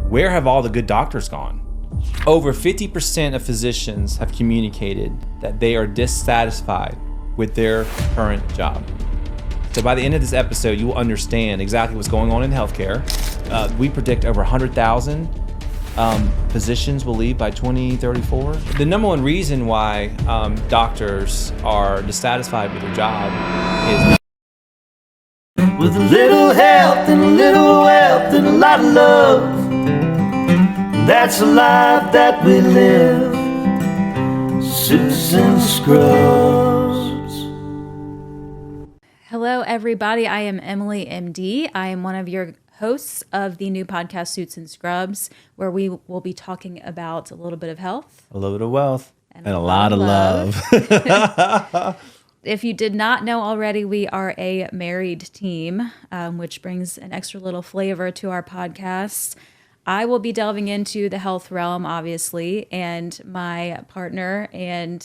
Where have all the good doctors gone? Over 50% of physicians have communicated that they are dissatisfied with their current job. So by the end of this episode, you will understand exactly what's going on in healthcare. We predict over 100,000 physicians will leave by 2034. The number one reason why doctors are dissatisfied with their job is with a little health and a little wealth and a lot of love. That's a life that we live. Suits and scrubs. Hello, everybody. I am Emily, MD. I am one of your hosts of the new podcast, Suits and Scrubs, where we will be talking about a little bit of health, a little bit of wealth, and a lot of love. If you did not know already, we are a married team, which brings an extra little flavor to our podcast. I will be delving into the health realm, obviously, and my partner in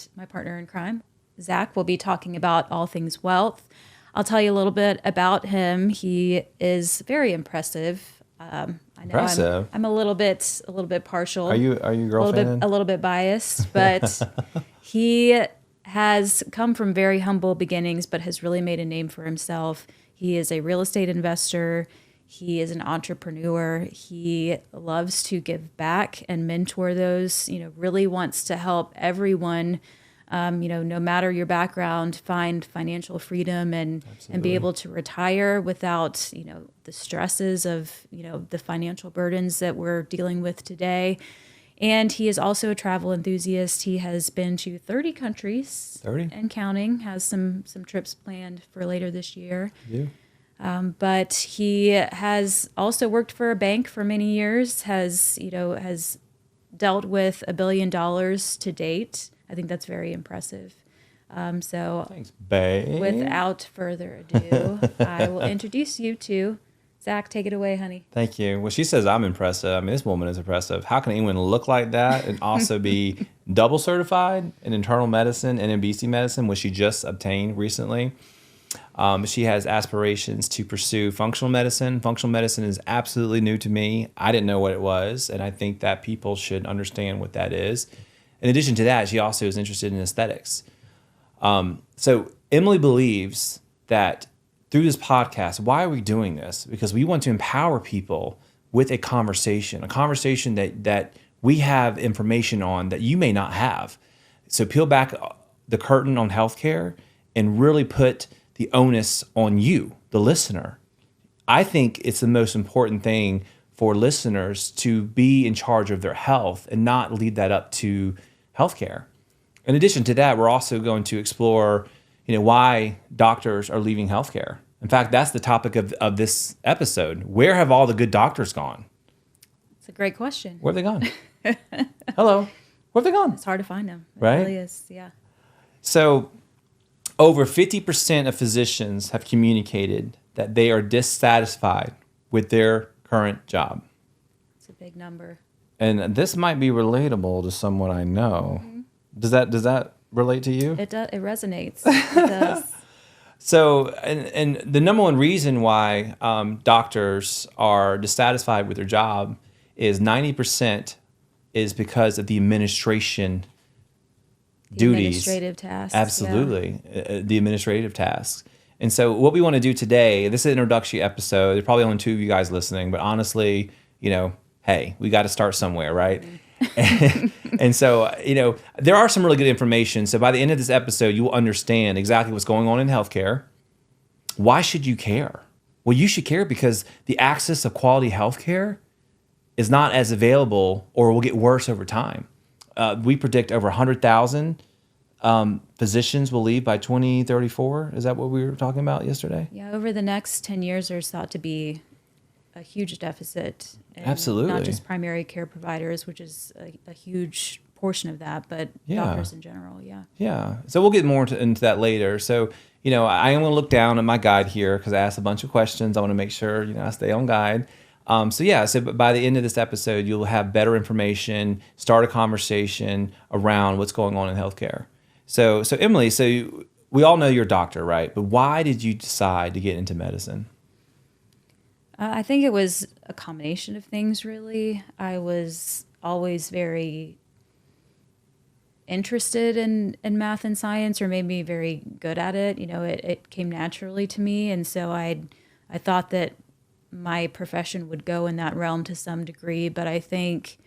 crime, Zach, will be talking about all things wealth. I'll tell you a little bit about him. He is very impressive. I know I'm a little bit partial. Are you a girl fan? A little bit biased, but he has come from very humble beginnings, but has really made a name for himself. He is a real estate investor. He is an entrepreneur. He loves to give back and mentor those, really wants to help everyone, no matter your background, find financial freedom and be able to retire without, the stresses of, the financial burdens that we're dealing with today. And he is also a travel enthusiast. He has been to 30 countries and counting, has some trips planned for later this year. Yeah. But he has also worked for a bank for many years, has dealt with $1 billion to date. I think that's very impressive. Thanks, babe. Without further ado, I will introduce you to Zach. Take it away, honey. Thank you. Well, she says I'm impressive. I mean, this woman is impressive. How can anyone look like that and also be double certified in internal medicine and in BC medicine, which she just obtained recently? She has aspirations to pursue functional medicine. Functional medicine is absolutely new to me. I didn't know what it was, and I think that people should understand what that is. In addition to that, she also is interested in aesthetics. So Emily believes that through this podcast, why are we doing this? Because we want to empower people with a conversation that we have information on that you may not have. So peel back the curtain on healthcare and really put the onus on you, the listener. I think it's the most important thing for listeners to be in charge of their health and not leave that up to healthcare. In addition to that, we're also going to explore, why doctors are leaving healthcare. In fact, that's the topic of this episode. Where have all the good doctors gone? It's a great question. Where have they gone? Hello. Where have they gone? It's hard to find them. It right? really is, yeah. So over 50% of physicians have communicated that they are dissatisfied with their current job. It's a big number. And this might be relatable to someone I know. Mm-hmm. Does that relate to you? It does. It resonates. It does. So, and the number one reason why doctors are dissatisfied with their job is 90% is because of the administration duties. Administrative tasks. Absolutely. Yeah. The administrative tasks. And so what we want to do today, this is an introductory episode. There's probably only 2 of you guys listening, but honestly, hey, we got to start somewhere, right? Mm-hmm. and so, there are some really good information. So by the end of this episode, you will understand exactly what's going on in healthcare. Why should you care? Well, you should care because the access of quality healthcare is not as available or will get worse over time. We predict over 100,000 physicians will leave by 2034. Is that what we were talking about yesterday? Yeah, over the next 10 years, there's thought to be a huge deficit. In Absolutely. Not just primary care providers, which is a huge portion of that, but doctors in general, yeah. Yeah. So we'll get more into that later. So, I am going to look down at my guide here because I asked a bunch of questions. I want to make sure, I stay on guide. So by the end of this episode, you'll have better information, start a conversation around what's going on in healthcare. So Emily, we all know you're a doctor, right? But why did you decide to get into medicine? I think it was a combination of things, really. I was always very interested in math and science, or maybe very good at it. It came naturally to me. And so I thought that my profession would go in that realm to some degree. But I think,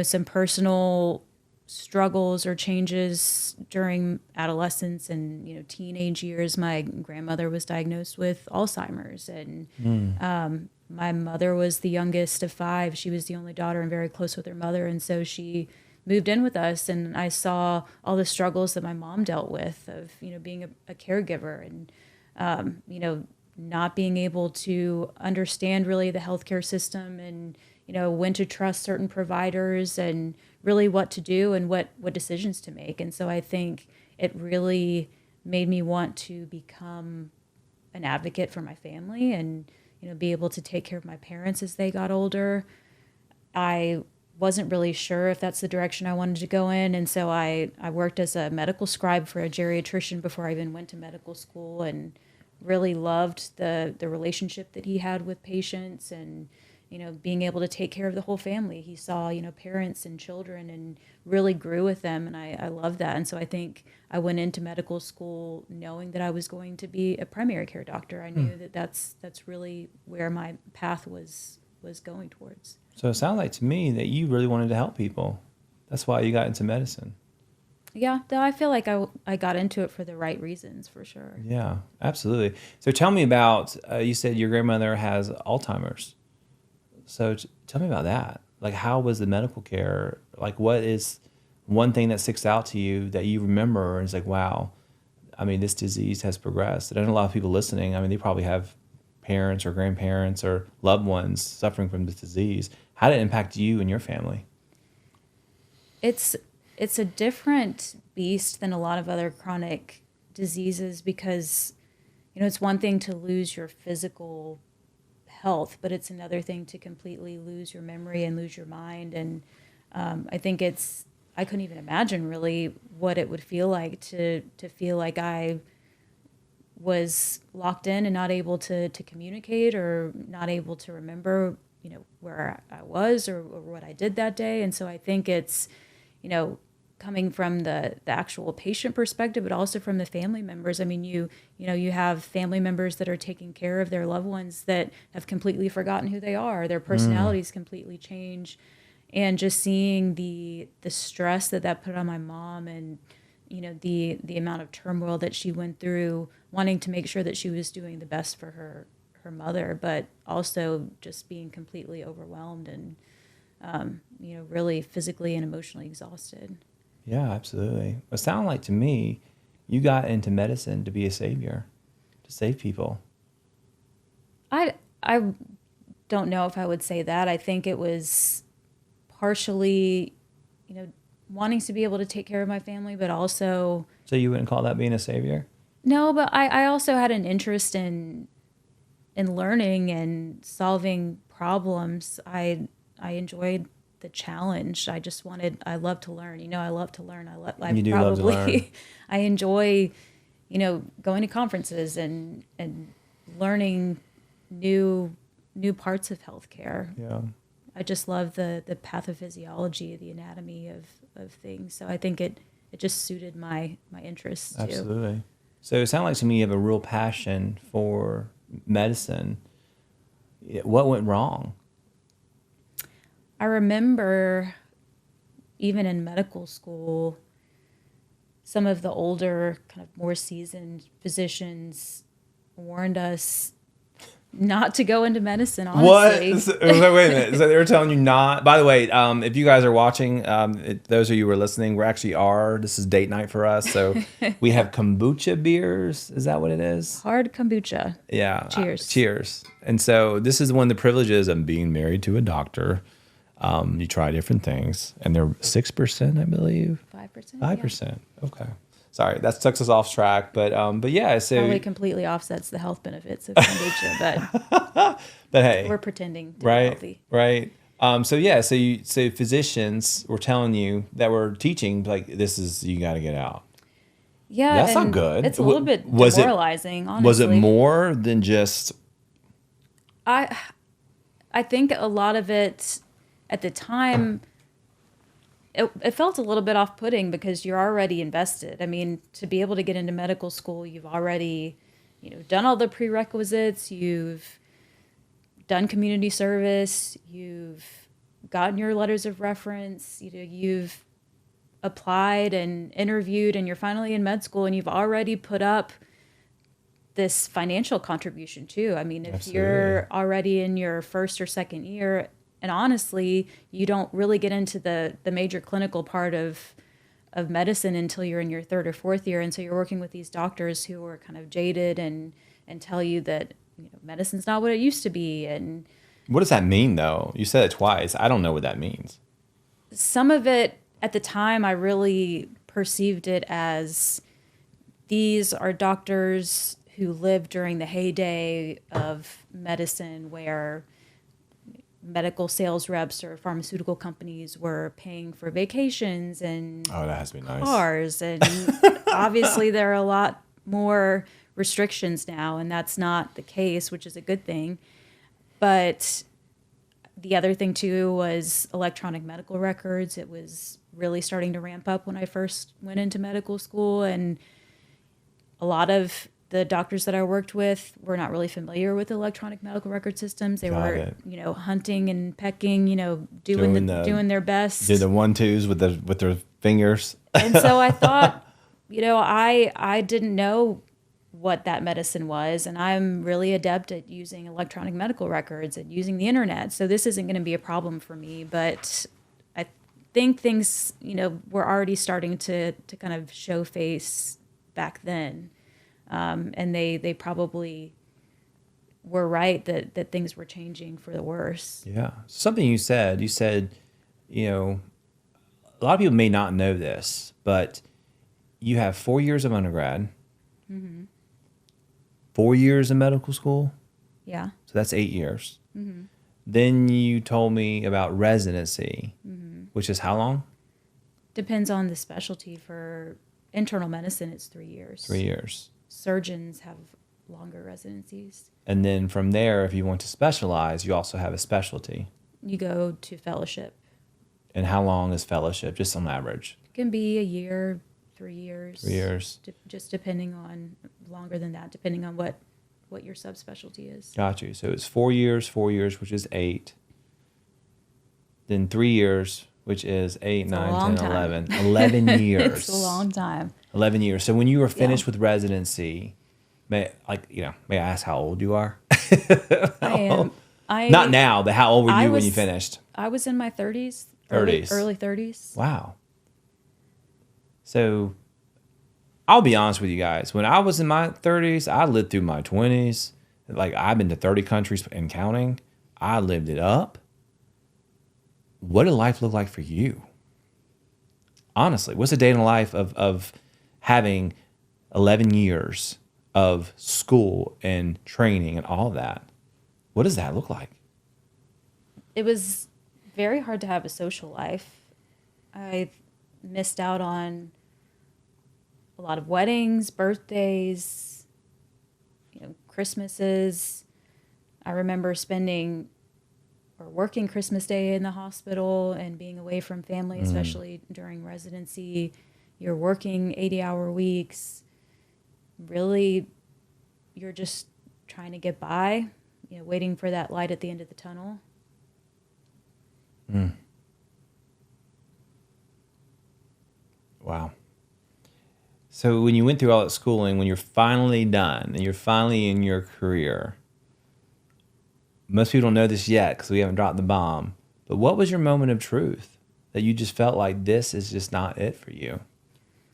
some personal struggles or changes during adolescence and, teenage years. My grandmother was diagnosed with Alzheimer's, and my mother was the youngest of five. She was the only daughter and very close with her mother. And so she moved in with us, and I saw all the struggles that my mom dealt with of, being a caregiver and, not being able to understand really the healthcare system and, when to trust certain providers and really what to do and what decisions to make. And so I think it really made me want to become an advocate for my family and, be able to take care of my parents as they got older. I wasn't really sure if that's the direction I wanted to go in. And so I worked as a medical scribe for a geriatrician before I even went to medical school, and really loved the relationship that he had with patients and, being able to take care of the whole family. He saw, parents and children and really grew with them. And I love that. And so I think I went into medical school knowing that I was going to be a primary care doctor. I knew that that's really where my path was going towards. So it sounds like to me that you really wanted to help people. That's why you got into medicine. Yeah, though I feel like I got into it for the right reasons, for sure. Yeah, absolutely. So tell me about, you said your grandmother has Alzheimer's. So tell me about that. Like, how was the medical care? Like, what is one thing that sticks out to you that you remember and it's like, wow, I mean, this disease has progressed. And I know a lot of people listening, I mean, they probably have parents or grandparents or loved ones suffering from this disease. How did it impact you and your family? It's a different beast than a lot of other chronic diseases because, it's one thing to lose your physical health, but it's another thing to completely lose your memory and lose your mind. And I think I couldn't even imagine really what it would feel like to feel like I was locked in and not able to communicate or not able to remember, where I was or what I did that day. And so I think it's, coming from the actual patient perspective, but also from the family members. I mean, you have family members that are taking care of their loved ones that have completely forgotten who they are. Their personalities completely change. And just seeing the stress that put on my mom and, the amount of turmoil that she went through, wanting to make sure that she was doing the best for her mother, but also just being completely overwhelmed and, really physically and emotionally exhausted. Yeah, absolutely. It sounded like to me, you got into medicine to be a savior, to save people. I don't know if I would say that. I think it was partially, wanting to be able to take care of my family, but also... So you wouldn't call that being a savior? No, but I also had an interest in learning and solving problems. I enjoyed the challenge. I love to learn. I love to learn. You do love to learn. I enjoy, going to conferences and learning new parts of healthcare. Yeah. I just love the pathophysiology, the anatomy of things. So I think it just suited my interests too. Absolutely. So it sounds like to me you have a real passion for medicine. What went wrong? I remember even in medical school, some of the older, kind of more seasoned physicians warned us not to go into medicine, honestly. What? So, wait a minute. So they were telling you not. By the way, if you guys are watching, those of you who are listening, this is date night for us. So we have kombucha beers. Is that what it is? Hard kombucha. Yeah. Cheers. Cheers. And so this is one of the privileges of being married to a doctor. You try different things, and they're 6%, I believe. 5%. 5%. Yeah. Okay. Sorry, that took us off track, but yeah. So probably completely offsets the health benefits of kombucha, but hey, we're pretending to be healthy. Right. So physicians were telling you that were teaching like you got to get out. Yeah, that's not good. It's a little bit demoralizing. Honestly, Was it more than just I I think a lot of it at the time, it felt a little bit off-putting because you're already invested. I mean, to be able to get into medical school, you've already, done all the prerequisites, you've done community service, you've gotten your letters of reference, you've applied and interviewed, and you're finally in med school, and you've already put up this financial contribution too. I mean, if Absolutely. you're already in your first or second year, and honestly, you don't really get into the major clinical part of medicine until you're in your third or fourth year. And so you're working with these doctors who are kind of jaded and tell you that, medicine's not what it used to be. And What does that mean, though? You said it twice. I don't know what that means. some of it at the time, I really perceived it as these are doctors who lived during the heyday of medicine where medical sales reps or pharmaceutical companies were paying for vacations and Oh, that has to be nice. cars. And obviously there are a lot more restrictions now, and that's not the case, which is a good thing. But the other thing too was electronic medical records. It was really starting to ramp up when I first went into medical school, and a lot of the doctors that I worked with were not really familiar with electronic medical record systems. They Got were, it. hunting and pecking, Doing doing their best. Did the 1-2s with their fingers. And so I thought, I didn't know what that medicine was, and I'm really adept at using electronic medical records and using the internet. So this isn't going to be a problem for me. But I think things, were already starting to kind of show face back then. And they probably were right that things were changing for the worse. Yeah. Something you said, a lot of people may not know this, but you have 4 years of undergrad, 4 years in medical school. Yeah. So that's 8 years. Then you told me about residency, which is how long? Depends on the specialty. For internal medicine, it's 3 years. 3 years. Surgeons have longer residencies. And then from there, if you want to specialize, you also have a specialty. You go to fellowship. And how long is fellowship, just on average? It can be a year, 3 years. 3 years. Just depending on, longer than that, depending on what your subspecialty is. Got you. So it's 4 years, which is 8. Then 3 years, which is 8, It's a 9, long 10, time. 11. 11 years. It's a long time. 11 years. So when you were finished with residency, may I ask how old you are? I am. Not now, but how old were you when you finished? I was in my 30s. 30s. Early 30s. Wow. So I'll be honest with you guys. When I was in my 30s, I lived through my 20s. Like, I've been to 30 countries and counting. I lived it up. What did life look like for you? Honestly, what's a day in the life of having 11 years of school and training and all of that? What does that look like? It was very hard to have a social life. I missed out on a lot of weddings, birthdays, Christmases. I remember spending or working Christmas Day in the hospital and being away from family, especially during residency. You're working 80-hour weeks. Really, you're just trying to get by, waiting for that light at the end of the tunnel. Wow. So when you went through all that schooling, when you're finally done and you're finally in your career, most people don't know this yet because we haven't dropped the bomb, but what was your moment of truth that you just felt like this is just not it for you?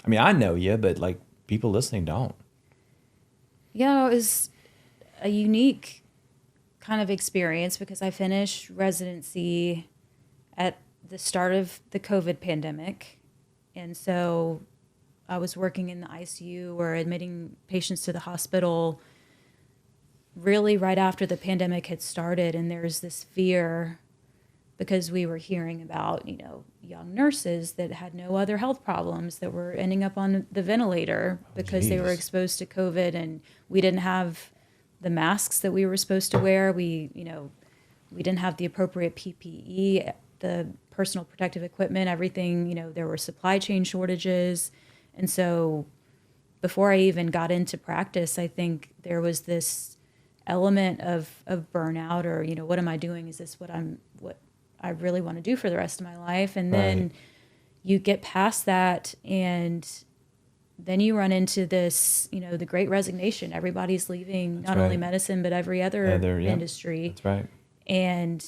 I mean, I know you, but like people listening don't. Yeah, it was a unique kind of experience because I finished residency at the start of the COVID pandemic. And so I was working in the ICU or admitting patients to the hospital really right after the pandemic had started. And there's this fear because we were hearing about, young nurses that had no other health problems that were ending up on the ventilator because they were geez. exposed to COVID, and we didn't have the masks that we were supposed to wear. We didn't have the appropriate PPE, the personal protective equipment, everything. There were supply chain shortages. And so before I even got into practice, I think there was this element of burnout, or, what am I doing? Is this what I really want to do for the rest of my life? And then Right. you get past that, and then you run into this, the great resignation. Everybody's leaving, not only right. medicine, but every other Yep. industry. That's right. And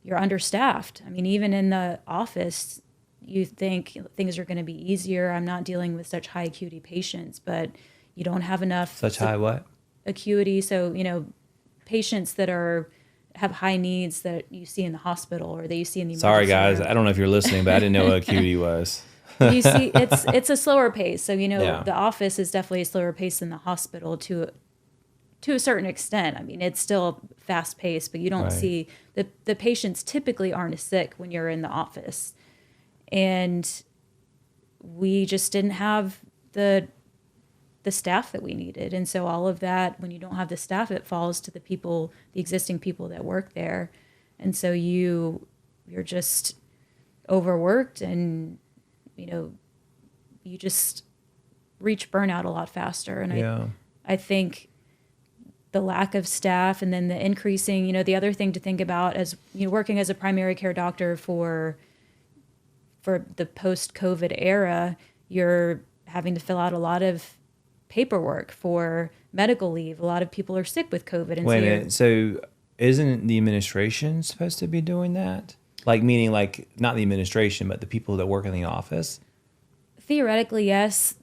you're understaffed. I mean, even in the office, you think things are going to be easier. I'm not dealing with such high acuity patients, but you don't have enough Such high what? acuity. So, patients that have high needs that you see in the hospital or that you see in the Sorry, emergency guys. room. I don't know if you're listening, but I didn't know what acuity was. You see, it's a slower pace. So, Yeah. the office is definitely a slower pace than the hospital to a certain extent. I mean, it's still fast paced, but you don't Right. see the patients typically aren't as sick when you're in the office. And we just didn't have the staff that we needed. And so all of that, when you don't have the staff, it falls to the existing people that work there. And so you're just overworked, and you just reach burnout a lot faster. And Yeah. I think the lack of staff, and then the increasing, the other thing to think about as working as a primary care doctor for the post-COVID era, you're having to fill out a lot of paperwork for medical leave. A lot of people are sick with COVID. And Wait a you're- minute. So isn't the administration supposed to be doing that? Like, meaning like not the administration, but the people that work in the office? Theoretically, yes,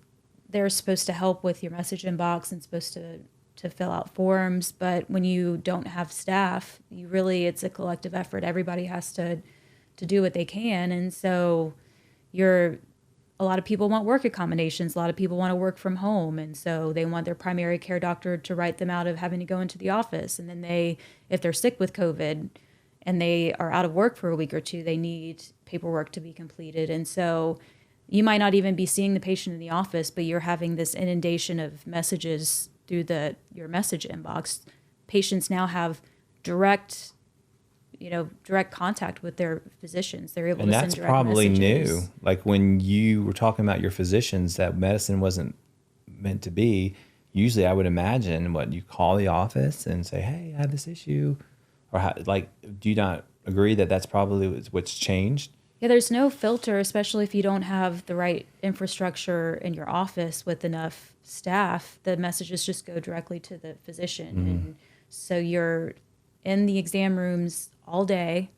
they're supposed to help with your message inbox and supposed to fill out forms. But when you don't have staff, it's a collective effort. Everybody has to do what they can. And so a lot of people want work accommodations. A lot of people want to work from home. And so they want their primary care doctor to write them out of having to go into the office. And then if they're sick with COVID and they are out of work for a week or two, they need paperwork to be completed. And so you might not even be seeing the patient in the office, but you're having this inundation of messages through your message inbox. Patients now have direct contact with their physicians. They're able And to send that's direct probably messages. new. Like when you were talking about your physicians, that medicine wasn't meant to be. Usually I would imagine you call the office and say, hey, I have this issue. Or do you not agree that that's probably what's changed? Yeah, there's no filter, especially if you don't have the right infrastructure in your office with enough staff. The messages just go directly to the physician. And so you're in the exam rooms all day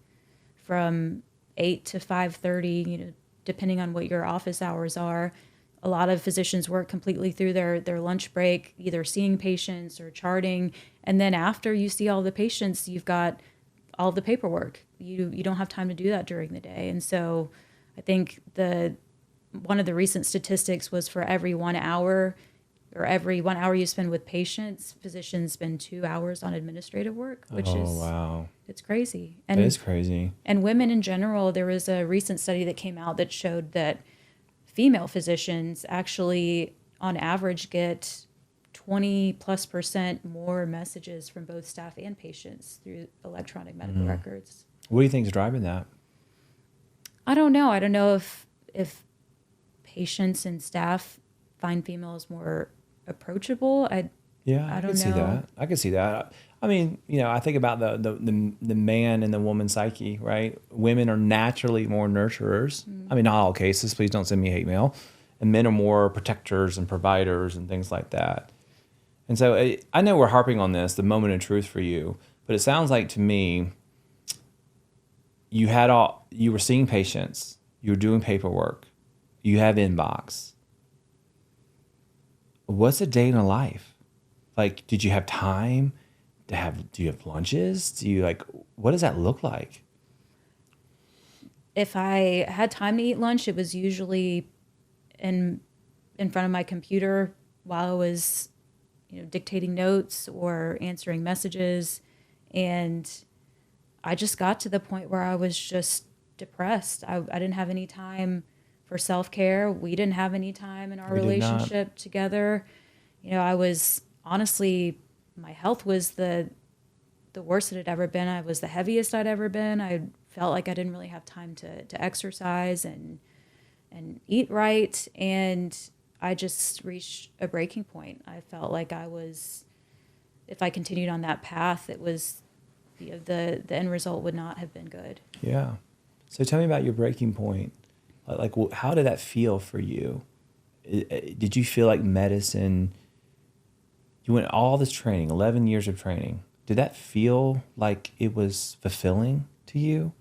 from 8 to 5:30, depending on what your office hours are. A lot of physicians work completely through their lunch break, either seeing patients or charting. And then after you see all the patients, you've got all the paperwork. You don't have time to do that during the day. And so I think one of the recent statistics was for every 1 hour or every 1 hour you spend with patients, physicians spend 2 hours on administrative work, which is Wow. it's crazy. That is crazy. And women in general, there was a recent study that came out that showed that female physicians actually, on average, get 20+% more messages from both staff and patients through electronic medical records. What do you think is driving that? I don't know. I don't know if patients and staff find females more approachable. Yeah, I don't can see know. that. I can see that. I mean, I think about the man and the woman psyche, right? Women are naturally more nurturers. I mean, not all cases. Please don't send me hate mail. And men are more protectors and providers and things like that. And so I know we're harping on this, the moment of truth for you, but it sounds like to me, you were seeing patients, you were doing paperwork, you have inbox. What's a day in a life? Like, did you have time do you have lunches? What does that look like? If I had time to eat lunch, it was usually in front of my computer while I was, dictating notes or answering messages. And I just got to the point where I was just depressed. I didn't have any time for self-care. We didn't have any time in our We did not. relationship together. I was honestly my health was the worst it had ever been. I was the heaviest I'd ever been. I felt like I didn't really have time to exercise and eat right. And I just reached a breaking point. I felt like if I continued on that path, it was, the end result would not have been good. Yeah. So tell me about your breaking point. Like, how did that feel for you? Did you feel like medicine, you went all this training, 11 years of training. Did that feel like it was fulfilling to you?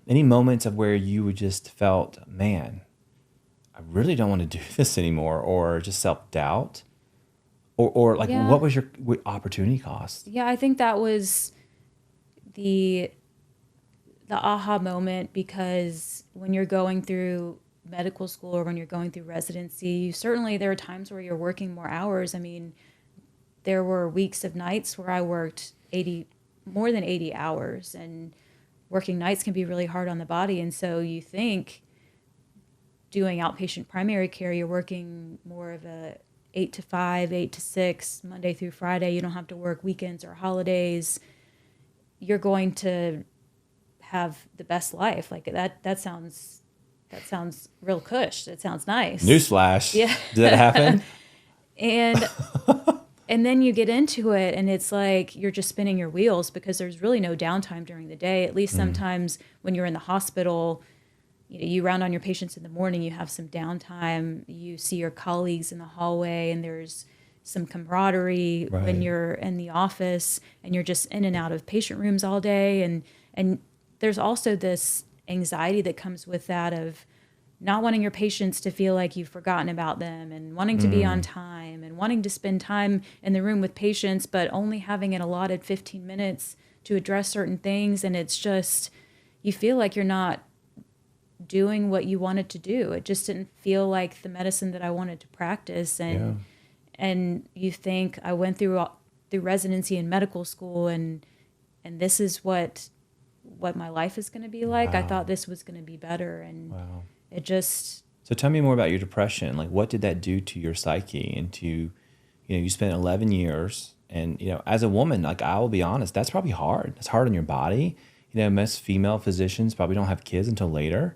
Any moments of where you just felt, man, I really don't want to do this anymore, or just self-doubt? Or like, Yeah. what was your opportunity cost? Yeah, I think that was the aha moment, because when you're going through medical school or when you're going through residency, there are times where you're working more hours. I mean, there were weeks of nights where I worked more than 80 hours, and working nights can be really hard on the body. And so you think doing outpatient primary care, you're working more of a 8 to 5, 8 to 6, Monday through Friday. You don't have to work weekends or holidays. You're going to have the best life. Like that sounds real cush. That sounds nice. Newsflash. Yeah. Did that happen? And then you get into it, and it's like you're just spinning your wheels, because there's really no downtime during the day. At least sometimes when you're in the hospital, you round on your patients in the morning, you have some downtime, you see your colleagues in the hallway, and there's some camaraderie Right. when you're in the office, and you're just in and out of patient rooms all day. And there's also this anxiety that comes with that, of not wanting your patients to feel like you've forgotten about them, and wanting to be on time, and wanting to spend time in the room with patients, but only having an allotted 15 minutes to address certain things. And it's just, you feel like you're not doing what you wanted to do. It just didn't feel like the medicine that I wanted to practice. And you think, I went through residency and medical school, and this is what my life is going to be like. I Wow. thought this was going to be better. And Wow. it just, So tell me more about your depression. Like, what did that do to your psyche? And you spent 11 years, and, as a woman, like, I will be honest, that's probably hard. It's hard on your body. Most female physicians probably don't have kids until later.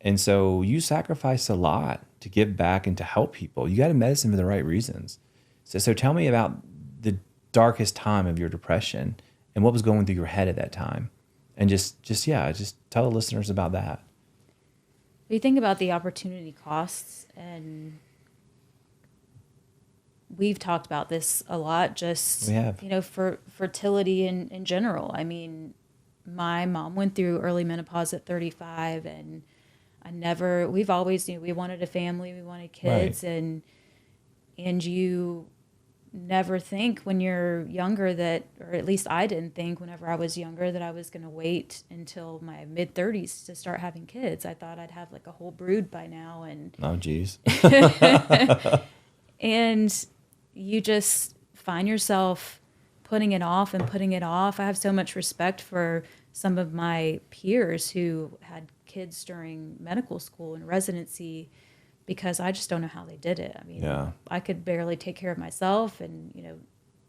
And so you sacrificed a lot to give back and to help people. You got in medicine for the right reasons. So tell me about the darkest time of your depression and what was going through your head at that time. And just tell the listeners about that. you think about the opportunity costs, and we've talked about this a lot, just, We have. for fertility in general. I mean, my mom went through early menopause at 35, and we've always, we wanted a family, we wanted kids. Right. And you never think when you're younger that, or at least I didn't think whenever I was younger, that I was going to wait until my mid 30s to start having kids. I thought I'd have like a whole brood by now. And Oh, geez. and you just find yourself putting it off and putting it off. I have so much respect for some of my peers who had kids during medical school and residency, because I just don't know how they did it. I mean, Yeah. I could barely take care of myself, and,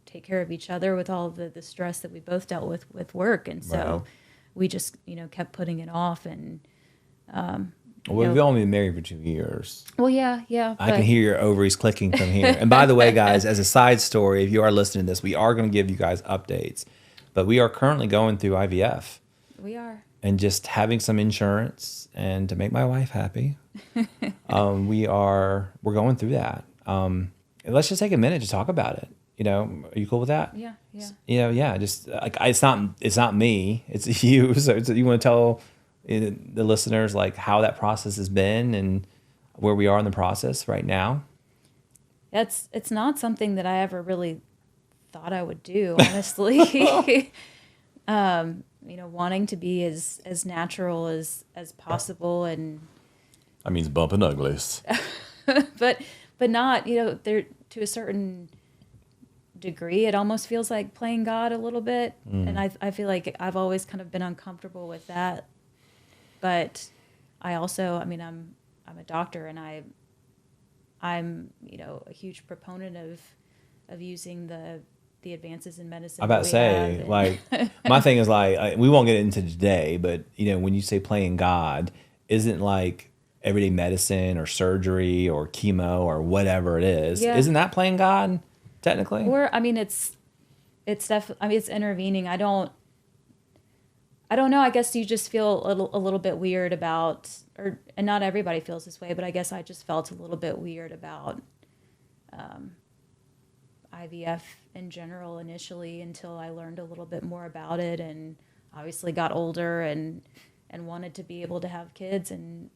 take care of each other with all the stress that we both dealt with work. And so Right. we just, kept putting it off. And, Well, we've only been married for 2 years. well, yeah. I can hear your ovaries clicking from here. And by the way, guys, as a side story, if you are listening to this, we are going to give you guys updates. But we are currently going through IVF. We are. And just having some insurance, and to make my wife happy, we're going through that. Let's just take a minute to talk about it. Are you cool with that? Yeah. Yeah. Just like, it's not me, it's you. So you want to tell the listeners like how that process has been and where we are in the process right now? It's not something that I ever really thought I would do, honestly. Wanting to be as natural as possible, and That means bumping uglies. but not, there, to a certain degree, it almost feels like playing God a little bit. And I feel like I've always kind of been uncomfortable with that. But I also, I'm a doctor, and I'm a huge proponent of using the the advances in medicine. I'm about to say, like, my thing is like, we won't get into today, but when you say playing God, isn't like everyday medicine or surgery or chemo or whatever it is, Yeah. isn't that playing God technically? Or I mean, it's I mean, it's intervening. I don't know. I guess you just feel a little bit weird about, and not everybody feels this way, but I guess I just felt a little bit weird about IVF in general initially until I learned a little bit more about it, and obviously got older and wanted to be able to have kids, and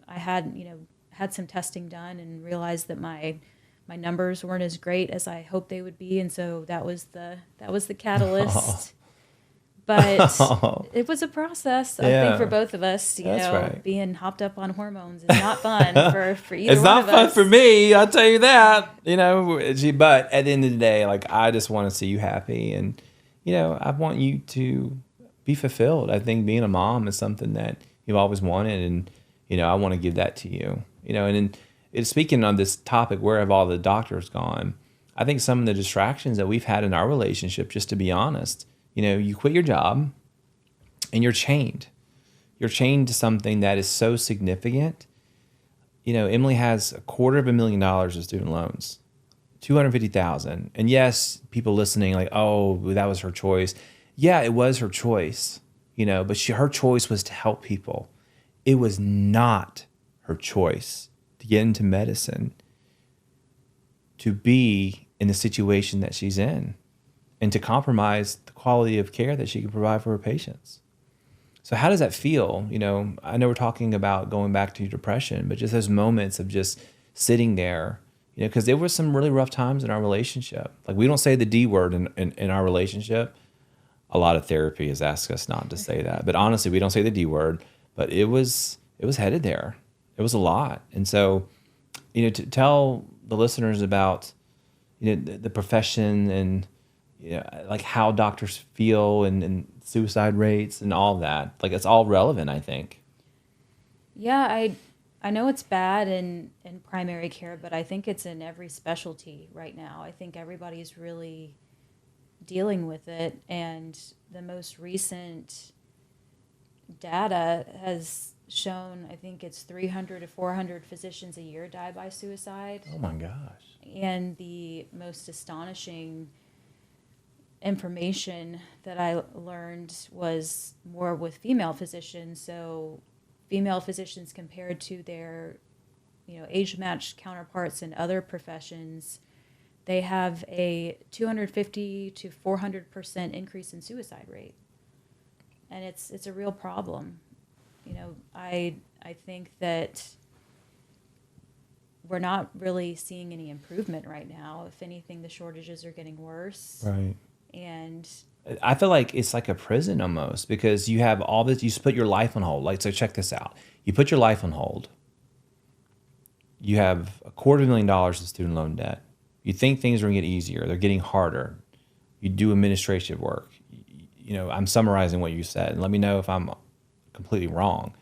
I had had some testing done and realized that my numbers weren't as great as I hoped they would be, and so that was the catalyst. But it was a process, I think, for both of us. That's right. Being hopped up on hormones is not fun for either It's one not of fun us. for me, I'll tell you that. But at the end of the day, like, I just want to see you happy, and I want you to be fulfilled. I think being a mom is something that you've always wanted, and I want to give that to you. And speaking on this topic, where have all the doctors gone? I think some of the distractions that we've had in our relationship, just to be honest, you quit your job and you're chained. You're chained to something that is so significant. Emily has $250,000 of student loans, $250,000. And yes, people listening like, oh, that was her choice. Yeah, it was her choice, but her choice was to help people. It was not her choice to get into medicine, to be in the situation that she's in, and to compromise the quality of care that she can provide for her patients. So how does that feel? I know we're talking about going back to your depression, but just those moments of just sitting there, because there were some really rough times in our relationship. Like, we don't say the D word in our relationship. A lot of therapy has asked us not to say that. But honestly, we don't say the D word, but it was headed there. It was a lot. And so, to tell the listeners about, the profession and, like how doctors feel and suicide rates and all that. Like, it's all relevant, I think. Yeah, I know it's bad in primary care, but I think it's in every specialty right now. I think everybody's really dealing with it, and the most recent data has shown, I think it's 300 to 400 physicians a year die by suicide. Oh my gosh. And the most astonishing information that I learned was more with female physicians. So female physicians compared to their age-matched counterparts in other professions, they have a 250 to 400% increase in suicide rate. And it's a real problem. I think that we're not really seeing any improvement right now. If anything, the shortages are getting worse. Right. And I feel like it's like a prison almost, because you have all this, you put your life on hold. Like, so check this out. You put your life on hold. You have $250,000 of student loan debt. You think things are going to get easier. They're getting harder. You do administrative work. I'm summarizing what you said, and let me know if I'm completely wrong.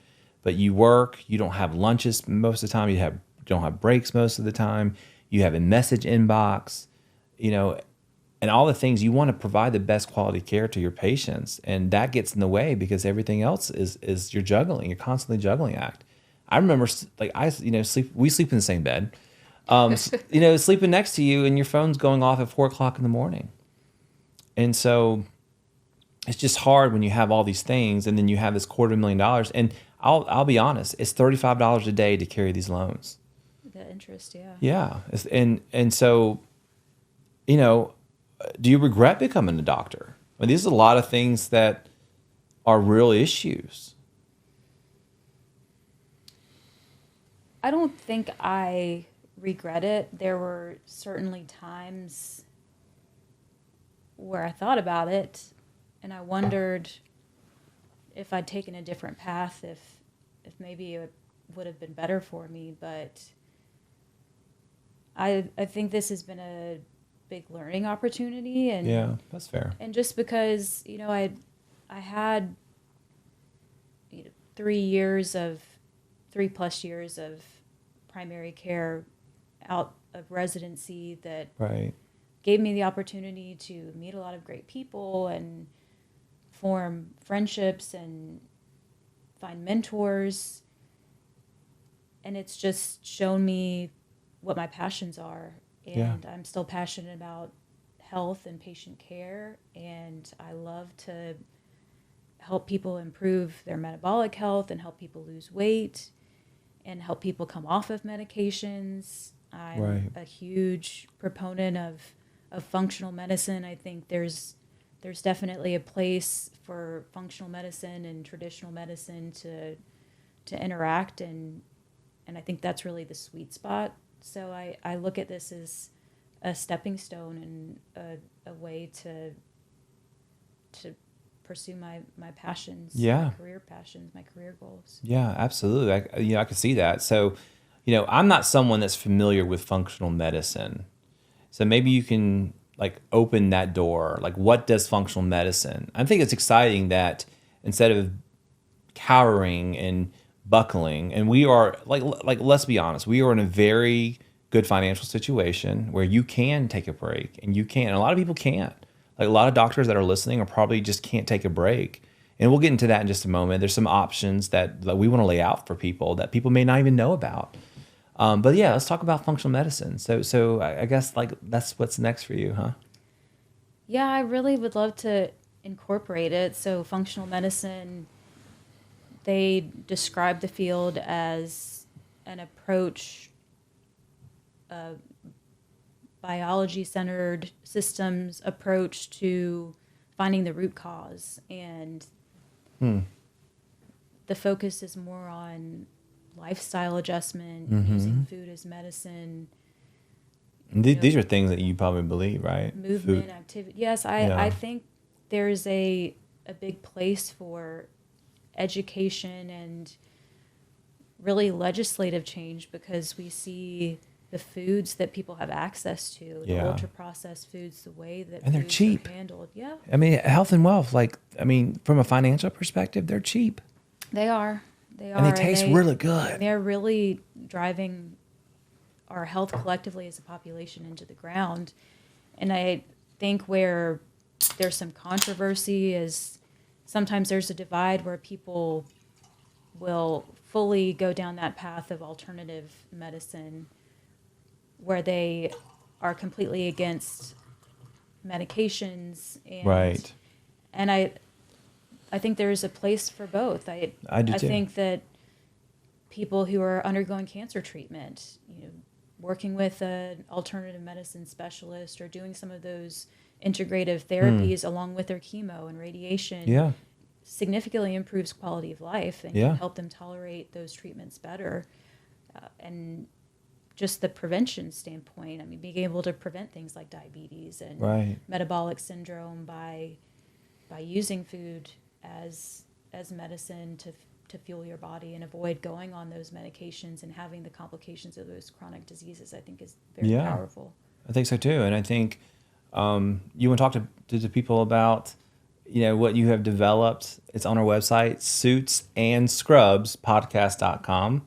But you work, you don't have lunches most of the time. You don't have breaks most of the time. You have a message inbox, and all the things. You want to provide the best quality care to your patients, and that gets in the way because everything else is you're juggling. You're constantly juggling act. I remember, like, we sleep in the same bed, sleeping next to you, and your phone's going off at 4:00 in the morning, and so it's just hard when you have all these things, and then you have this $250,000. And I'll be honest, it's $35 a day to carry these loans. the interest, yeah. Yeah, and so, do you regret becoming a doctor? I mean, these are a lot of things that are real issues. I don't think I regret it. There were certainly times where I thought about it, and I wondered if I'd taken a different path, if maybe it would have been better for me. But I think this has been a big learning opportunity, and Yeah, that's fair. and just because I had 3+ years of primary care out of residency that Right. gave me the opportunity to meet a lot of great people and form friendships and find mentors. And it's just shown me what my passions are. And I'm still passionate about health and patient care. And I love to help people improve their metabolic health and help people lose weight and help people come off of medications. I'm a huge proponent of functional medicine. I think there's definitely a place for functional medicine and traditional medicine to interact, and I think that's really the sweet spot. So I look at this as a stepping stone and a way to pursue my passions, my career passions, my career goals. Yeah, absolutely. I could see that. So, I'm not someone that's familiar with functional medicine. So maybe you can like open that door. Like, what does functional medicine? I think it's exciting that instead of cowering and buckling, and we are like let's be honest, we are in a very good financial situation where you can take a break, and a lot of people can't. Like, a lot of doctors that are listening are probably just can't take a break. And we'll get into that in just a moment. There's some options that we want to lay out for people that people may not even know about. But yeah, let's talk about functional medicine. So I guess like that's what's next for you, huh? Yeah, I really would love to incorporate it. So functional medicine, they describe the field as an approach, biology-centered systems approach to finding the root cause. And the focus is more on lifestyle adjustment, using food as medicine. And these are things that you probably believe, right? Movement, activity. Yes, I think there's a big place for education and really legislative change, because we see the foods that people have access to, the ultra-processed foods, the way that and they're foods cheap. are handled. Yeah. I mean, health and wealth, from a financial perspective, they're cheap. They are. And they taste really good. They're really driving our health collectively as a population into the ground. And I think where there's some controversy is sometimes there's a divide where people will fully go down that path of alternative medicine, where they are completely against medications. And I think there's a place for both. I do too. I think that people who are undergoing cancer treatment, working with an alternative medicine specialist or doing some of those integrative therapies along with their chemo and radiation significantly improves quality of life and can help them tolerate those treatments better. And just the prevention standpoint, I mean, being able to prevent things like diabetes and metabolic syndrome by using food as medicine to fuel your body and avoid going on those medications and having the complications of those chronic diseases, I think is very powerful. I think so too. And I think you want to talk to the people about what you have developed. It's on our website, suitsandscrubspodcast.com.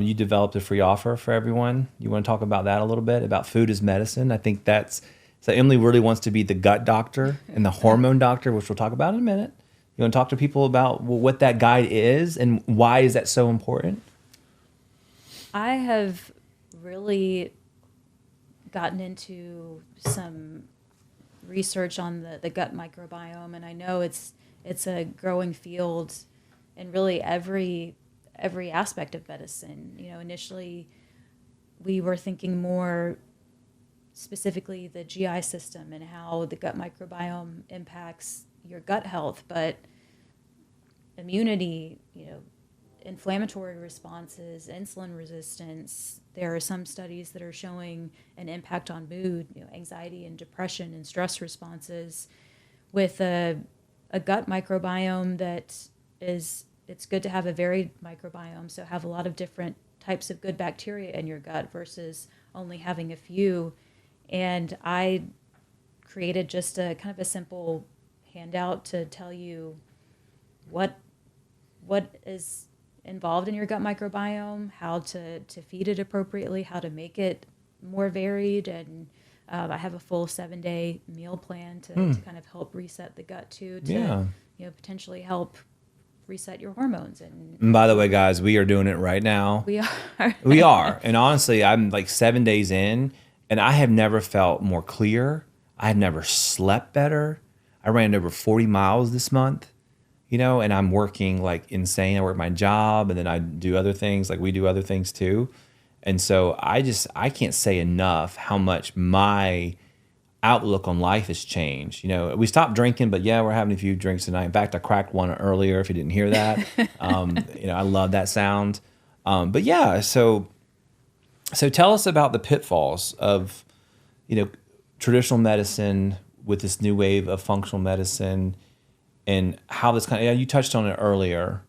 You developed a free offer for everyone. You want to talk about that a little bit, about food as medicine? I think so Emily really wants to be the gut doctor and the hormone doctor, which we'll talk about in a minute. You want to talk to people about what that guide is and why is that so important? I have really gotten into some research on the gut microbiome, and I know it's a growing field in really every aspect of medicine. Initially we were thinking more specifically the GI system and how the gut microbiome impacts your gut health, but immunity, inflammatory responses, insulin resistance. There are some studies that are showing an impact on mood, anxiety and depression and stress responses with a gut microbiome that it's good to have a varied microbiome. So have a lot of different types of good bacteria in your gut versus only having a few. And I created just a kind of a simple handout to tell you what is involved in your gut microbiome, how to feed it appropriately, how to make it more varied, and I have a full 7-day meal plan to kind of help reset the gut too, to Yeah. potentially help reset your hormones. And by the way, guys, we are doing it right now. We are. We are. And honestly, I'm like 7 days in, and I have never felt more clear. I have never slept better. I ran over 40 miles this month, and I'm working like insane. I work my job, and then I do other things, like we do other things too. And so I can't say enough how much my outlook on life has changed. We stopped drinking, but yeah, we're having a few drinks tonight. In fact, I cracked one earlier, if you didn't hear that. I love that sound. But yeah, so tell us about the pitfalls of, traditional medicine with this new wave of functional medicine, and how this you touched on it earlier,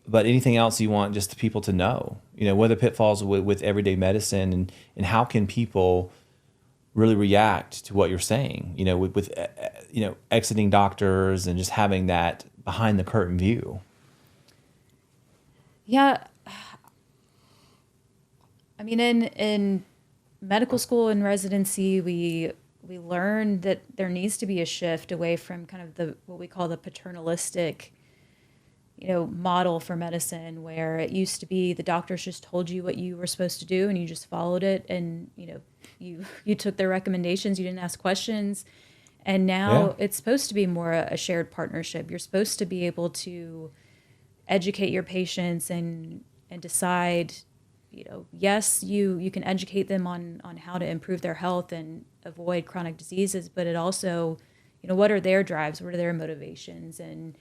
but anything else you want just the people to know, what are the pitfalls with everyday medicine, and how can people really react to what you're saying, with exiting doctors and just having that behind the curtain view. Yeah. I mean, in medical school and residency, we learned that there needs to be a shift away from kind of what we call the paternalistic, model for medicine, where it used to be the doctors just told you what you were supposed to do and you just followed it, and you took their recommendations, you didn't ask questions. And now it's supposed to be more a shared partnership. You're supposed to be able to educate your patients and decide, yes, you can educate them on how to improve their health and avoid chronic diseases, but it also, what are their drives, what are their motivations, and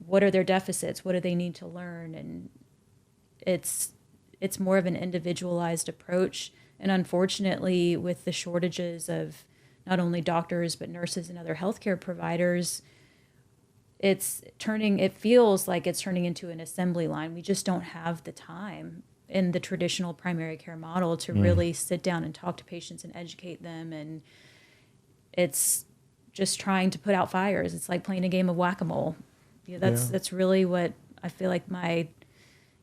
what are their deficits, what do they need to learn? And it's more of an individualized approach. And unfortunately, with the shortages of not only doctors, but nurses and other healthcare providers, it feels like it's turning into an assembly line. We just don't have the time in the traditional primary care model to really sit down and talk to patients and educate them. And it's just trying to put out fires. It's like playing a game of whack-a-mole. That's really what I feel like my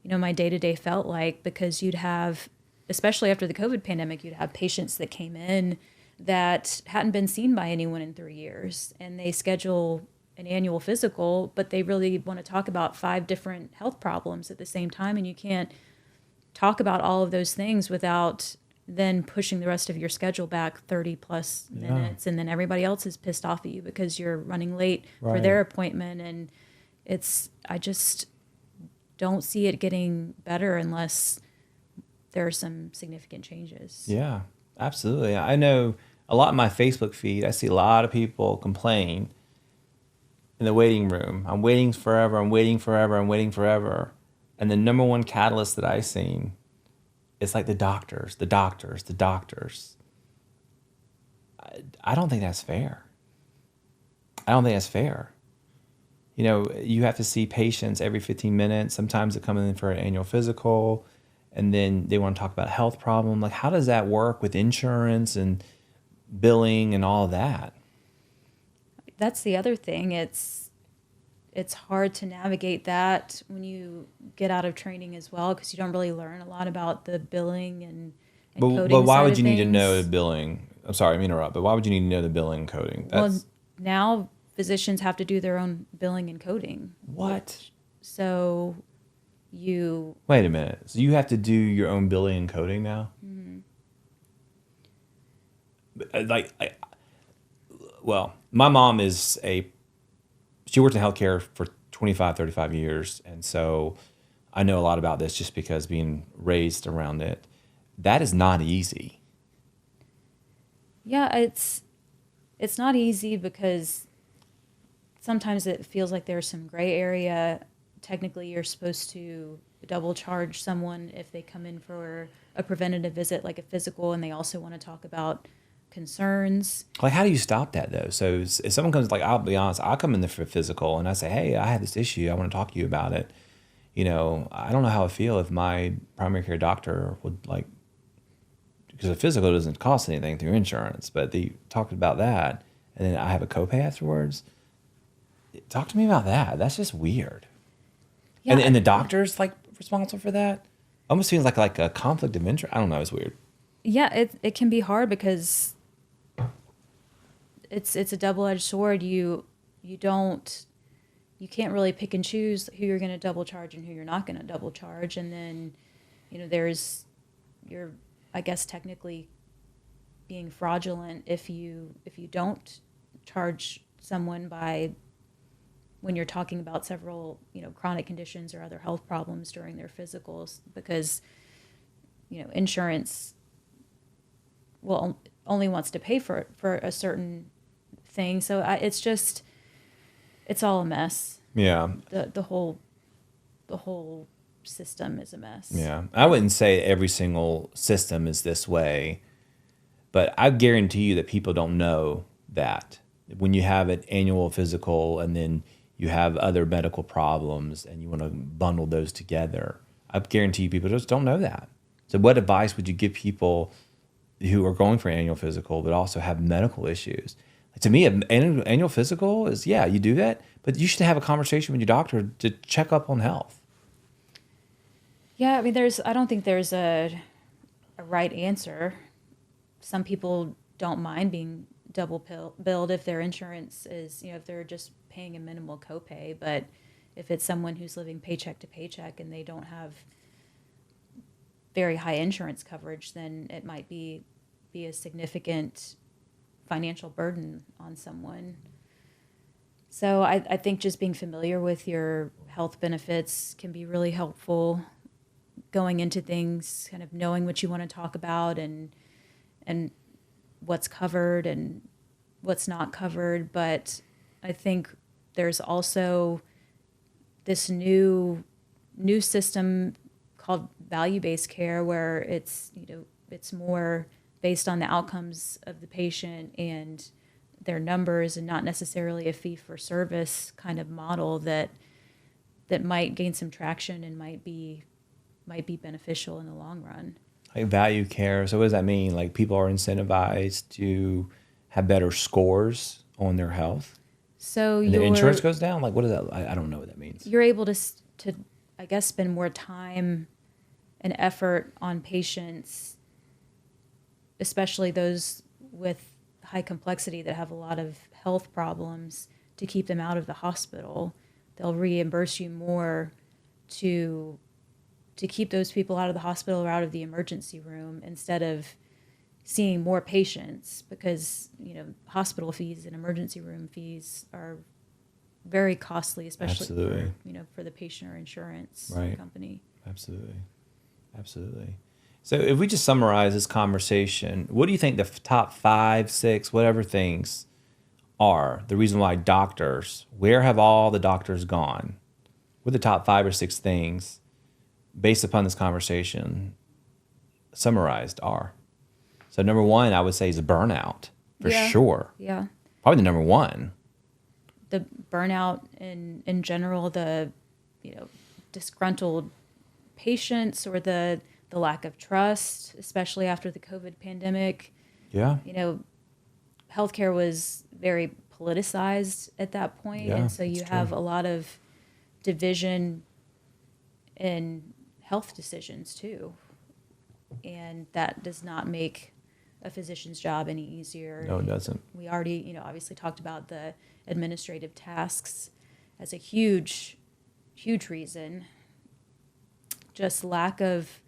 day-to-day felt like, because you'd have, especially after the COVID pandemic, you'd have patients that came in that hadn't been seen by anyone in 3 years, and they schedule an annual physical, but they really want to talk about 5 different health problems at the same time, and you can't talk about all of those things without then pushing the rest of your schedule back 30 plus minutes, and then everybody else is pissed off at you because you're running late for their appointment. And I just don't see it getting better unless there are some significant changes. Yeah, absolutely. I know a lot in my Facebook feed, I see a lot of people complain in the waiting room. I'm waiting forever, I'm waiting forever, I'm waiting forever. And the number one catalyst that I've seen, it's like the doctors. I don't think that's fair. You have to see patients every 15 minutes. Sometimes they come in for an annual physical, and then they want to talk about a health problem. Like, how does that work with insurance and billing and all of that? That's the other thing. It's hard to navigate that when you get out of training as well, because you don't really learn a lot about the billing and coding. But why side would of you need to things. know the billing? I'm sorry, I'm interrupt, but why would you need to know the billing and coding? Well, now physicians have to do their own billing and coding. What? So Wait a minute. So you have to do your own billing and coding now? Mm-hmm. Well, my mom she worked in healthcare for 25, 35 years. And so I know a lot about this just because being raised around it. That is not easy. Yeah, it's not easy because sometimes it feels like there's some gray area. Technically, you're supposed to double charge someone if they come in for a preventative visit, like a physical, and they also want to talk about concerns. Like, how do you stop that though? So if someone comes, like, I'll be honest, I'll come in there for a physical and I say, hey, I have this issue, I want to talk to you about it. I don't know how I feel if my primary care doctor would, like, because a physical doesn't cost anything through insurance, but they talked about that, and then I have a copay afterwards. Talk to me about that. That's just weird. Yeah, and the doctor's like responsible for that. Almost seems like a conflict of interest. I don't know. It's weird. Yeah, it can be hard because it's a double-edged sword. You can't really pick and choose who you're going to double charge and who you're not going to double charge. And then, you're, I guess, technically being fraudulent if you don't charge someone when you're talking about several, chronic conditions or other health problems during their physicals, because, insurance only wants to pay for a certain thing. So it's all a mess. Yeah. The whole system is a mess. Yeah. I wouldn't say every single system is this way, but I guarantee you that people don't know that. When you have an annual physical and then you have other medical problems and you want to bundle those together, I guarantee you people just don't know that. So what advice would you give people who are going for an annual physical but also have medical issues? To me, an annual physical is, yeah, you do that, but you should have a conversation with your doctor to check up on health. Yeah, I mean, I don't think there's a right answer. Some people don't mind being double billed if their insurance is, if they're just paying a minimal copay. But if it's someone who's living paycheck to paycheck and they don't have very high insurance coverage, then it might be a significant financial burden on someone. So I think just being familiar with your health benefits can be really helpful. Going into things, kind of knowing what you want to talk about and what's covered and what's not covered. But I think there's also this new system called value-based care, where it's more based on the outcomes of the patient and their numbers, and not necessarily a fee-for-service kind of model that might gain some traction and might be beneficial in the long run. Like value care. So what does that mean? Like people are incentivized to have better scores on their health? So and the insurance goes down? Like what is that? I don't know what that means. You're able to I guess, spend more time and effort on patients, especially those with high complexity that have a lot of health problems, to keep them out of the hospital. They'll reimburse you more to keep those people out of the hospital or out of the emergency room instead of seeing more patients, because hospital fees and emergency room fees are very costly, especially for the patient or insurance company. Absolutely. So if we just summarize this conversation, what do you think the top 5, 6, whatever things are the reason why doctors, where have all the doctors gone? What are the top 5 or 6 things based upon this conversation summarized are? So number 1, I would say, is burnout for sure. Yeah. Probably the number 1. The burnout in general, the disgruntled patients, or the lack of trust, especially after the COVID pandemic. Yeah. Healthcare was very politicized at that point, and so you have a lot of division in health decisions too, and that does not make a physician's job any easier. No, it doesn't. We already, obviously talked about the administrative tasks as a huge reason. Just lack of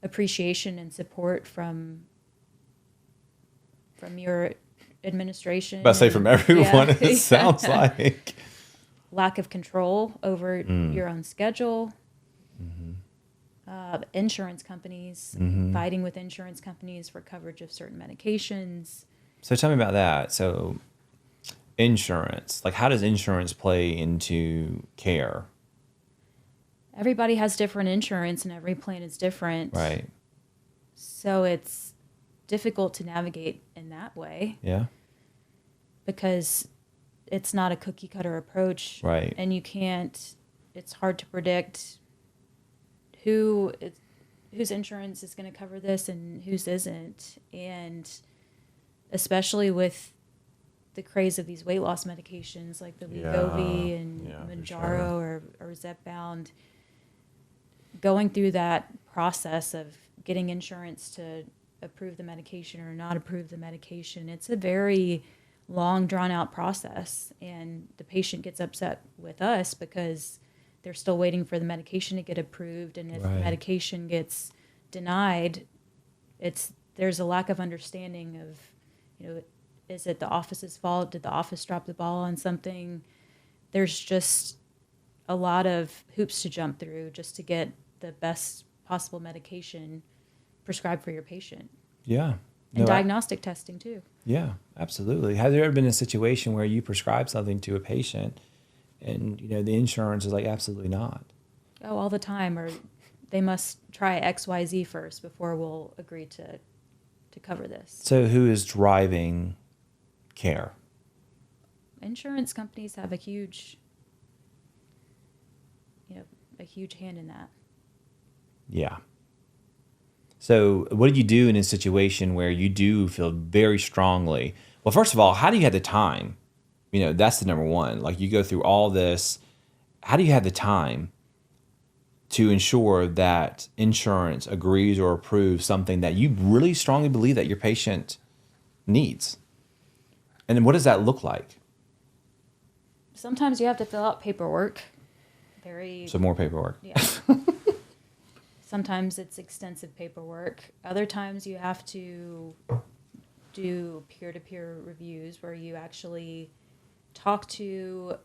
appreciation and support from your administration. But say from everyone, it sounds like. Lack of control over your own schedule. Insurance companies, fighting with insurance companies for coverage of certain medications. So tell me about that. So insurance, like how does insurance play into care? Everybody has different insurance and every plan is different. Right. So it's difficult to navigate in that way. Yeah. Because it's not a cookie cutter approach. Right. And it's hard to predict whose insurance is going to cover this and whose isn't. And especially with the craze of these weight loss medications like the Wegovy and Mounjaro or Zepbound, going through that process of getting insurance to approve the medication or not approve the medication, it's a very long drawn out process, and the patient gets upset with us because they're still waiting for the medication to get approved, and if the Right. medication gets denied, there's a lack of understanding of, is it the office's fault? Did the office drop the ball on something? There's just a lot of hoops to jump through just to get the best possible medication prescribed for your patient. Yeah. And No, diagnostic testing too. yeah, absolutely. Has there ever been a situation where you prescribe something to a patient and, the insurance is like, absolutely not? Oh, all the time. Or they must try XYZ first before we'll agree to cover this. So who is driving care? Insurance companies have a huge hand in that. Yeah. So what do you do in a situation where you do feel very strongly? Well, first of all, how do you have the time? That's the number one. Like, you go through all this. How do you have the time to ensure that insurance agrees or approves something that you really strongly believe that your patient needs? And then what does that look like? Sometimes you have to fill out paperwork. So more paperwork. Yeah. Sometimes it's extensive paperwork. Other times you have to do peer-to-peer reviews where you actually talk to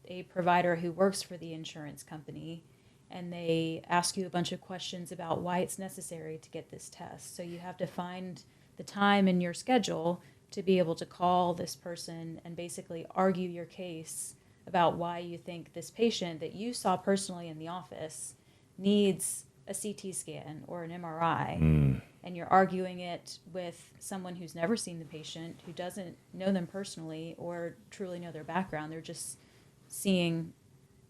a provider who works for the insurance company, and they ask you a bunch of questions about why it's necessary to get this test. So you have to find the time in your schedule to be able to call this person and basically argue your case about why you think this patient that you saw personally in the office needs a CT scan or an MRI. And you're arguing it with someone who's never seen the patient, who doesn't know them personally or truly know their background. They're just seeing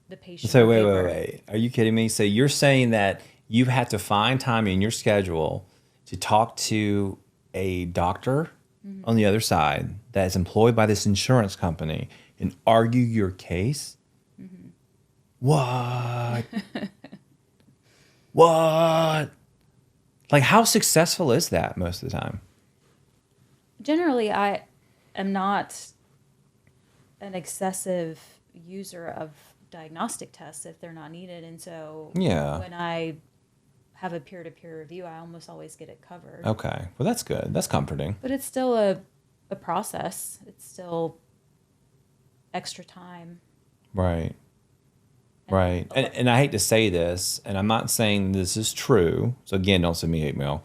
the patient. So on wait. paper. Are you kidding me? So you're saying that you had to find time in your schedule to talk to a doctor on the other side that is employed by this insurance company and argue your case? What? What? Like, how successful is that most of the time? Generally, I am not an excessive user of diagnostic tests if they're not needed. And so Yeah. when I have a peer-to-peer review, I almost always get it covered. Okay. Well, that's good. That's comforting. But it's still a process. It's still extra time. Right. Right. And I hate to say this, and I'm not saying this is true. So again, don't send me hate mail.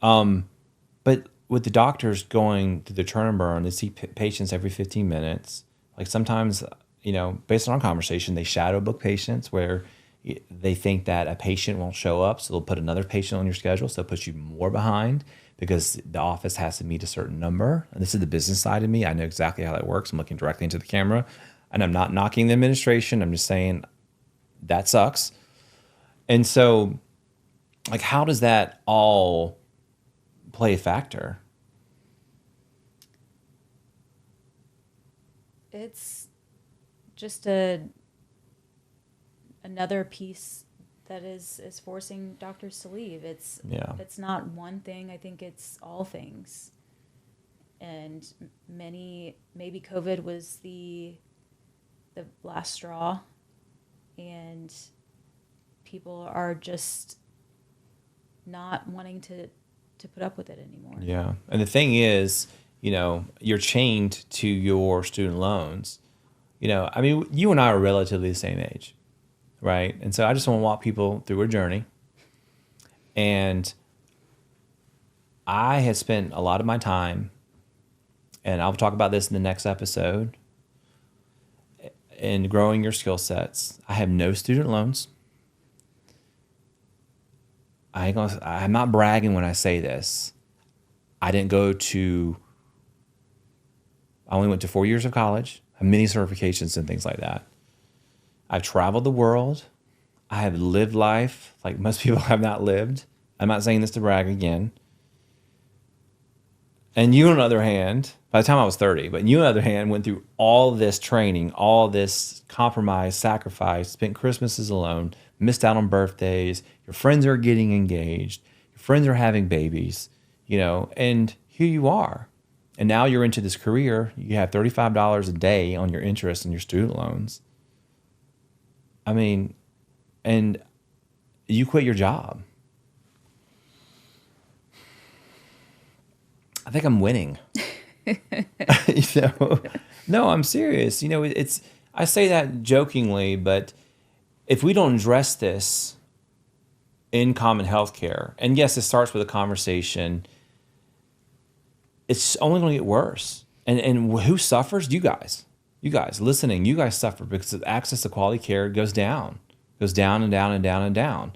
But with the doctors going through the turn and burn, they see patients every 15 minutes. Like, sometimes, based on our conversation, they shadow book patients where they think that a patient won't show up. So they'll put another patient on your schedule. So it puts you more behind because the office has to meet a certain number. And this is the business side of me. I know exactly how that works. I'm looking directly into the camera, and I'm not knocking the administration. I'm just saying that sucks. And so, like, how does that all play a factor? It's just another piece that is forcing doctors to leave. It's not one thing. I think it's all things. And maybe COVID was the last straw, and people are just not wanting to put up with it anymore. Yeah. And the thing is, you're chained to your student loans. I mean, you and I are relatively the same age, right? And so I just want to walk people through a journey. And I have spent a lot of my time, and I'll talk about this in the next episode, in growing your skill sets. I have no student loans. I'm not bragging when I say this. I only went to 4 years of college, have many certifications and things like that. I've traveled the world. I have lived life like most people have not lived. I'm not saying this to brag again. And you, on the other hand, by the time I was 30, but you, on the other hand, went through all this training, all this compromise, sacrifice, spent Christmases alone, missed out on birthdays. Your friends are getting engaged. Your friends are having babies, and here you are. And now you're into this career. You have $35 a day on your interest and your student loans. I mean, and you quit your job. I think I'm winning. No, I'm serious. I say that jokingly, but if we don't address this in common healthcare, and yes, it starts with a conversation, it's only going to get worse. And who suffers? You guys. You guys listening, you guys suffer because access to quality care goes down and down and down and down.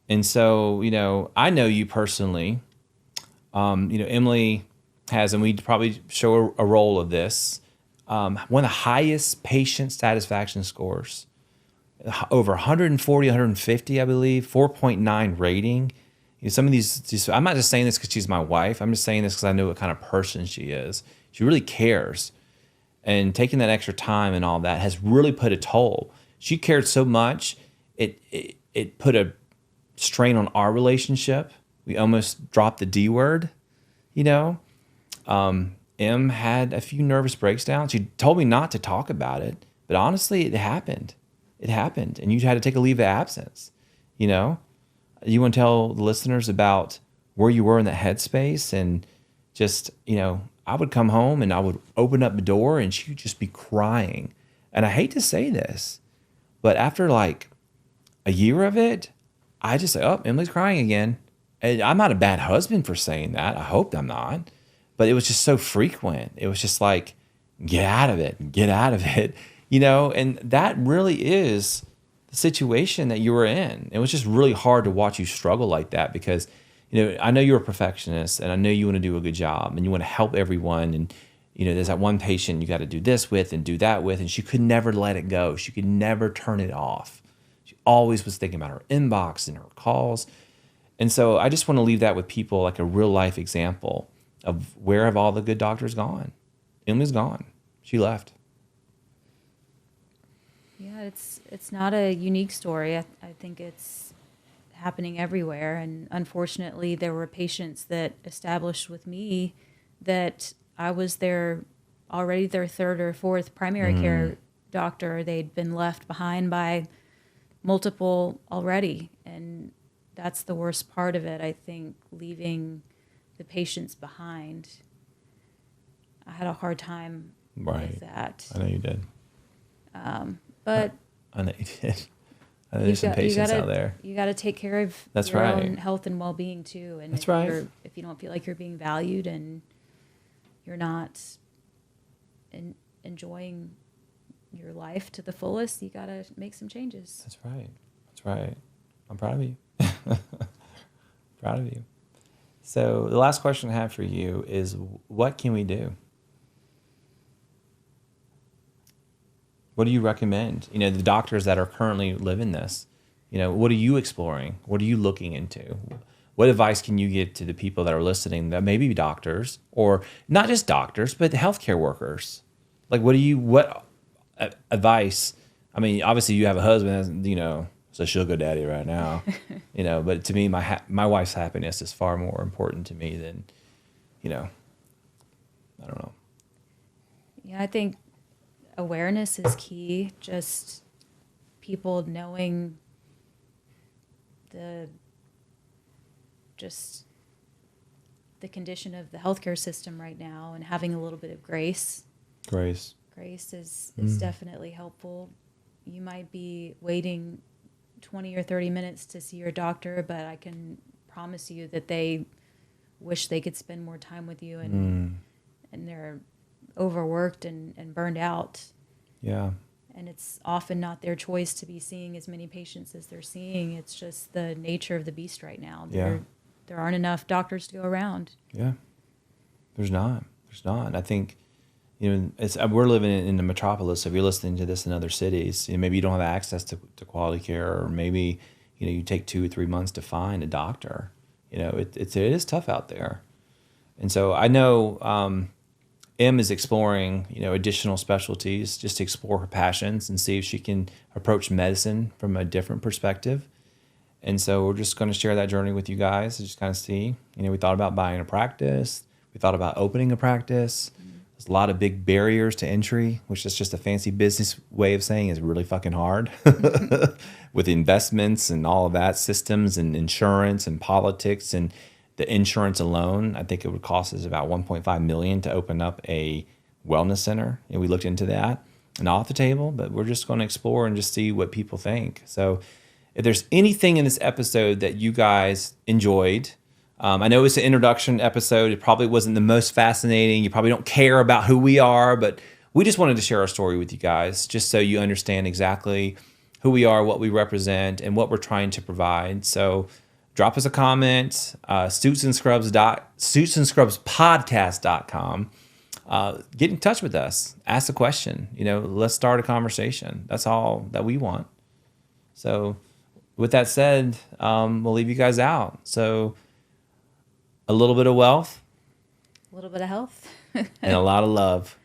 And so, I know you personally. Emily has, and we probably show a roll of this, one of the highest patient satisfaction scores, over 140, 150, I believe, 4.9 rating. Some of these, I'm not just saying this because she's my wife. I'm just saying this because I know what kind of person she is. She really cares. And taking that extra time and all that has really put a toll. She cared so much, it put a strain on our relationship. We almost dropped the D word, Em had a few nervous breakdowns. She told me not to talk about it, but honestly, it happened. It happened, and you had to take a leave of absence. You want to tell the listeners about where you were in that headspace, and just, I would come home and I would open up the door and she would just be crying. And I hate to say this, but after like a year of it, I just say, oh, Emily's crying again. And I'm not a bad husband for saying that. I hope I'm not. But it was just so frequent. It was just like, get out of it, and that really is the situation that you were in. It was just really hard to watch you struggle like that because, I know you're a perfectionist and I know you want to do a good job and you want to help everyone. And, there's that one patient you got to do this with and do that with. And she could never let it go. She could never turn it off. She always was thinking about her inbox and her calls. And so I just want to leave that with people, like a real life example of where have all the good doctors gone? Emily's gone. She left. Yeah, it's not a unique story. I think it's happening everywhere. And unfortunately, there were patients that established with me that I was already their third or fourth primary care doctor. They'd been left behind by multiple already. And that's the worst part of it, I think, leaving the patients behind. I had a hard time with that. I know you did. But I know you did. I know there's some patients out there. You got to take care of That's your right. own health and well-being too. And That's right. If you don't feel like you're being valued and you're not enjoying your life to the fullest, you got to make some changes. That's right. That's right. I'm proud of you. Proud of you. So the last question I have for you is, what can we do? What do you recommend? The doctors that are currently living this, what are you exploring? What are you looking into? What advice can you give to the people that are listening that may be doctors, or not just doctors, but healthcare workers? Like, what advice? I mean, obviously you have a husband, it's a sugar daddy right now, but to me, my wife's happiness is far more important to me than, I don't know. Yeah, I think awareness is key. Just people knowing the condition of the healthcare system right now and having a little bit of grace. Grace is definitely helpful. You might be waiting 20 or 30 minutes to see your doctor, but I can promise you that they wish they could spend more time with you, and they're overworked and burned out. Yeah. And it's often not their choice to be seeing as many patients as they're seeing. It's just the nature of the beast right now. There aren't enough doctors to go around. Yeah. There's not. I think, we're living in the metropolis. So if you're listening to this in other cities, maybe you don't have access to quality care, or maybe, you take 2 or 3 months to find a doctor. It is tough out there. And so I know Em is exploring, additional specialties just to explore her passions and see if she can approach medicine from a different perspective. And so we're just going to share that journey with you guys to just kind of see. We thought about buying a practice. We thought about opening a practice. There's a lot of big barriers to entry, which is just a fancy business way of saying is really fucking hard with investments and all of that, systems and insurance and politics and the insurance alone. I think it would cost us about $1.5 million to open up a wellness center. And we looked into that. Not off the table, but we're just going to explore and just see what people think. So if there's anything in this episode that you guys enjoyed, I know it's an introduction episode. It probably wasn't the most fascinating. You probably don't care about who we are, but we just wanted to share our story with you guys just so you understand exactly who we are, what we represent, and what we're trying to provide. So drop us a comment, suitsandscrubspodcast.com. Get in touch with us. Ask a question. Let's start a conversation. That's all that we want. So with that said, we'll leave you guys out. So a little bit of wealth. A little bit of health. And a lot of love.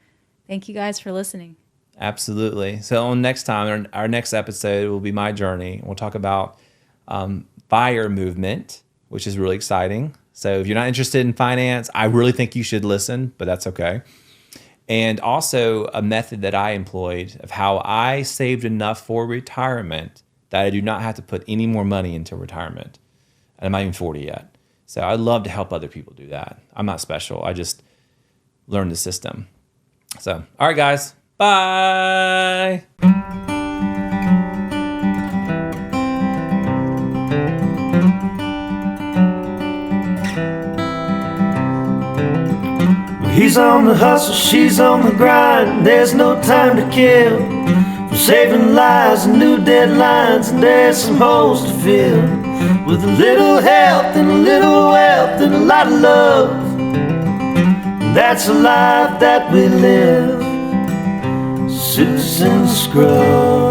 Thank you guys for listening. Absolutely. So on next time, our next episode will be my journey. We'll talk about FIRE movement, which is really exciting. So if you're not interested in finance, I really think you should listen, but that's okay. And also a method that I employed of how I saved enough for retirement that I do not have to put any more money into retirement. And I'm not even 40 yet. So I'd love to help other people do that. I'm not special. I just learned the system. So, all right, guys. Bye. He's on the hustle, she's on the grind. There's no time to kill. From saving lives and new deadlines, and there's some holes to fill. With a little health and a little wealth and a lot of love. And that's a life that we live. Suits and scrubs.